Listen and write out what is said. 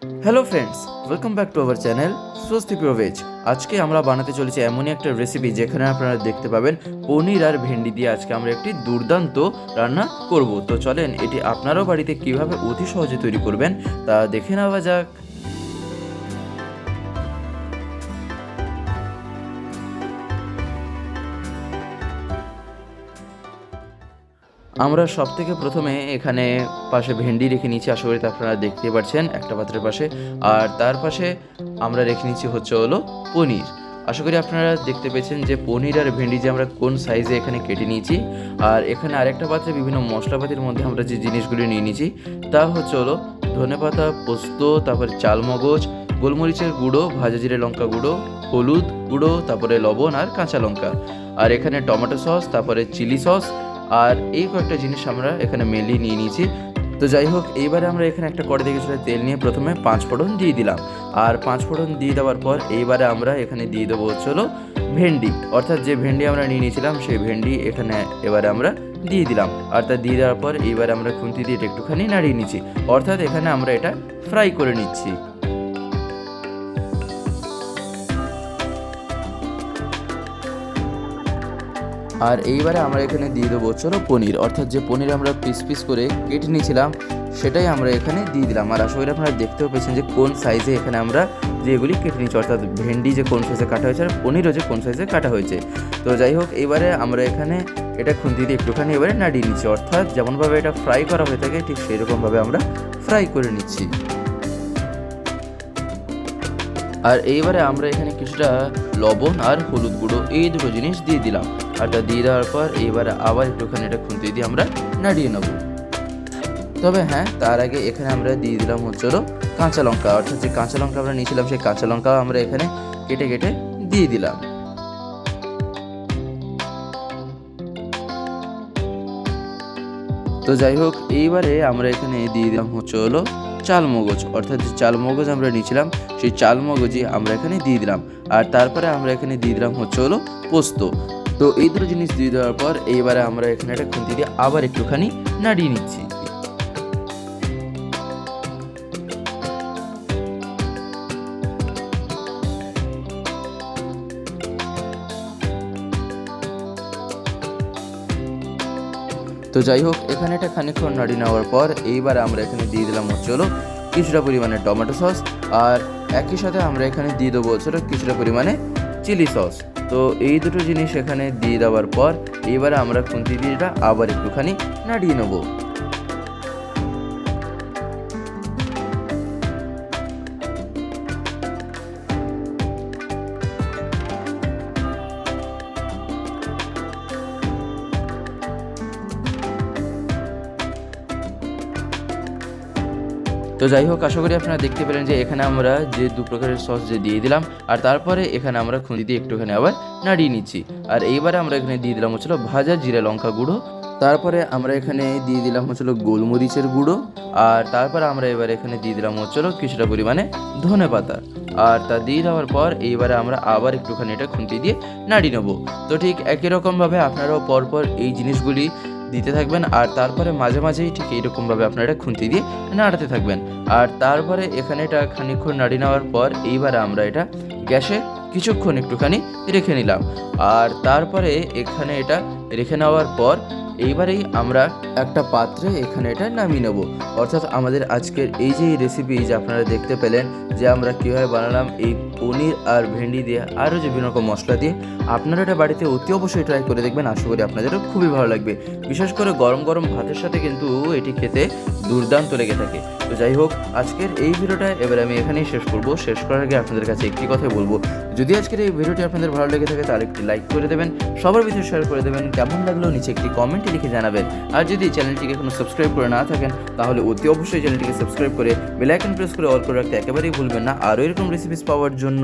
Hello friends, welcome back to our channel স্বস্তি pure veg. আজকে আমরা বানাতে চলেছি এমনই একটা রেসিপি যেখানে আপনারা দেখতে পাবেন পনির আর ভেন্ডি দিয়ে আজকে আমরা একটি দুর্দান্ত রান্না করব। তো চলেন এটি আপনারাও বাড়িতে কিভাবে অতি সহজে তৈরি করবেন তা দেখে নেওয়া যাক। আমরা সবথেকে প্রথমে এখানে পাশে ভেন্ডি রেখে নিয়েছি, আশা করি আপনারা দেখতে পাচ্ছেন একটা পাত্রের পাশে। আর তার পাশে আমরা রেখে নিচ্ছি হলো পনির। আশা করি আপনারা দেখতে পেয়েছেন যে পনির আর ভেন্ডি যে আমরা কোন সাইজে এখানে কেটে নিয়েছি। আর এখানে আরেকটা পাত্রে বিভিন্ন মশলাপাতির মধ্যে আমরা যে জিনিসগুলি নিয়ে নিয়েছি তা হলো ধনেপাতা, পোস্ত, তারপরে চালমগজ, গোলমরিচের গুঁড়ো, ভাজা জিরে লঙ্কা গুঁড়ো, হলুদ গুঁড়ো, তারপরে লবণ আর কাঁচা লঙ্কা। আর এখানে টমেটো সস, তারপরে চিলি সস, আর এই কয়েকটা জিনিস আমরা এখানে মেনলি নিয়ে নিয়েছি। তো যাই হোক, এইবারে আমরা এখানে একটা কড়াইতে কিছুটা তেল নিয়ে প্রথমে 5 ফোড়ন দিয়ে দিলাম। আর 5 ফোড়ন দিয়ে দেওয়ার পর এইবারে আমরা এখানে দিয়ে দেবো হলো ভেন্ডি, অর্থাৎ যে ভেন্ডি আমরা নিয়ে নিয়েছিলাম সেই ভেন্ডি এখানে এবারে আমরা দিয়ে দিলাম। আর তা দিয়ে দেওয়ার পর এইবারে আমরা খুন্তি দিয়ে এটা একটুখানি নাড়িয়ে নিচ্ছি, অর্থাৎ এখানে আমরা এটা ফ্রাই করে নিচ্ছি। আর এইবারে আমরা এখানে দিয়ে দেবো হলো পনির, অর্থাৎ যে পনির আমরা পিস পিস করে কেটে নিয়েছিলাম সেটাই আমরা এখানে দিয়ে দিলাম। আর আশা করি আপনারা দেখতেও পেয়েছেন যে কোন সাইজে এখানে আমরা যেগুলি কেটে নিচ্ছি, অর্থাৎ ভেন্ডি যে কোন সাইজে কাটা হয়েছে আর পনিরও যে কোন সাইজে কাটা হয়েছে। তো যাই হোক, এবারে আমরা এখানে এটা খুন্তি দিয়ে একটুখানি এবারে নাড়িয়ে নিচ্ছি, অর্থাৎ যেমনভাবে এটা ফ্রাই করা হয়ে থাকে ঠিক সেই রকমভাবে আমরা ফ্রাই করে নিচ্ছি। আর এইবারে আমরা এখানে কিছুটা লবণ আর হলুদ গুঁড়ো এই দুটো জিনিস দিয়ে দিলাম। আর তা দিয়ে দেওয়ার পর এইবারে আবার একটুখানি এটা খুন্তি দিয়ে আমরা নাড়িয়ে নেব। তবে হ্যাঁ, তার আগে এখানে আমরা দিয়ে দিলাম হলো কাঁচা লঙ্কা, অর্থাৎ যে কাঁচা লঙ্কা আমরা নিয়েছিলাম সেই কাঁচা লঙ্কা আমরা এখানে কেটে কেটে দিয়ে দিলাম। তো যাই হোক, এইবারে আমরা এখানে দিয়ে দিলাম হলো চালমগজ, অর্থাৎ যে চালমগজ আমরা নিয়েছিলাম সেই চালমগজই আমরা এখানে দিয়ে দিলাম। আর তারপরে আমরা এখানে দিয়ে দিলাম হলো পোস্ত। তো এই দুটো জিনিস দিয়ে দেওয়ার পর এইবারে আমরা এখানে একটা খুন্তি দিয়ে আবার একটুখানি নাড়িয়ে নিচ্ছি। তো যাই হোক, এখানে এটা খানিকক্ষণ নাড়িয়ে নেওয়ার পর এইবার আমরা এখানে দিয়ে দিলাম হলো কিছুটা পরিমাণে টমেটো সস। আর একই সাথে আমরা এখানে দিয়ে দেবো হলো কিছুটা পরিমাণে চিলি সস। তো এই দুটো জিনিস এখানে দিয়ে দেওয়ার পর এইবারে আমরা খুন্তি দিয়ে এটা আবার একটুখানি নাড়িয়ে নেবো। তো যাই হোক, আশা করি আপনারা দেখতে পেলেন যে এখানে আমরা যে দু প্রকারের সস যে দিয়ে দিলাম আর তারপরে এখানে আমরা খুন্তি দিয়ে একটুখানি আবার নাড়িয়ে নিচ্ছি। আর এইবারে আমরা এখানে দিয়ে দিলাম হলো ভাজা জিরে লঙ্কা গুঁড়ো, তারপরে আমরা এখানে দিয়ে দিলাম হলো গোলমরিচের গুঁড়ো, আর তারপরে আমরা এবার এখানে দিয়ে দিলাম হলো কিছুটা পরিমাণে ধনেপাতা। আর তা দিয়ে দেওয়ার পর এইবারে আমরা আবার একটুখানি এটা খুন্তি দিয়ে নাড়িয়ে নেবো। তো ঠিক একই রকমভাবে আপনারাও পরপর এই জিনিসগুলি দিতে থাকবেন আর তারপরে মাঝে মাঝেই ঠিক এইরকমভাবে আপনারা এটা খুন্তি দিয়ে নাড়াতে থাকবেন। আর তারপরে এখানে এটা খানিকক্ষণ নাড়িয়ে নেওয়ার পর এইবারে আমরা এটা গ্যাসে কিছুক্ষণ একটুখানি রেখে নিলাম। আর তারপরে এখানে এটা রেখে নেওয়ার পর এইবারেই আমরা একটা পাত্রে এখানে এটা নামিয়ে নেব। অর্থাৎ আমাদের আজকের এই যে রেসিপি যে আপনারা দেখতে পেলেন যে আমরা কীভাবে বানালাম এই পনির আর ভেন্ডি দিয়ে আরও যে বিভিন্ন রকম মশলা দিয়ে, আপনারা এটা বাড়িতে অতি অবশ্যই ট্রাই করে দেখবেন। আশা করি আপনাদেরও খুবই ভালো লাগবে, বিশেষ করে গরম গরম ভাতের সাথে কিন্তু এটি খেতে দুর্দান্ত লেগে থাকে। তো যাই হোক, আজকের এই ভিডিওটা এবার আমি এখানেই শেষ করব। শেষ করার আগে আপনাদের কাছে একটি কথাই বলবো, যদি আজকের এই ভিডিওটি আপনাদের ভালো লেগে থাকে তাহলে একটি লাইক করে দেবেন, সবার ভিতরে শেয়ার করে দেবেন, কেমন লাগলো নিচে একটি কমেন্টে লিখে জানাবেন। আর যদি চ্যানেলটিকে এখনো সাবস্ক্রাইব করে না থাকেন তাহলে অতি অবশ্যই চ্যানেলটিকে সাবস্ক্রাইব করে বেল আইকন প্রেস করে অল করে রাখতে একেবারেই ভুলবেন না আরও এরকম রেসিপিস পাওয়ার জন্য।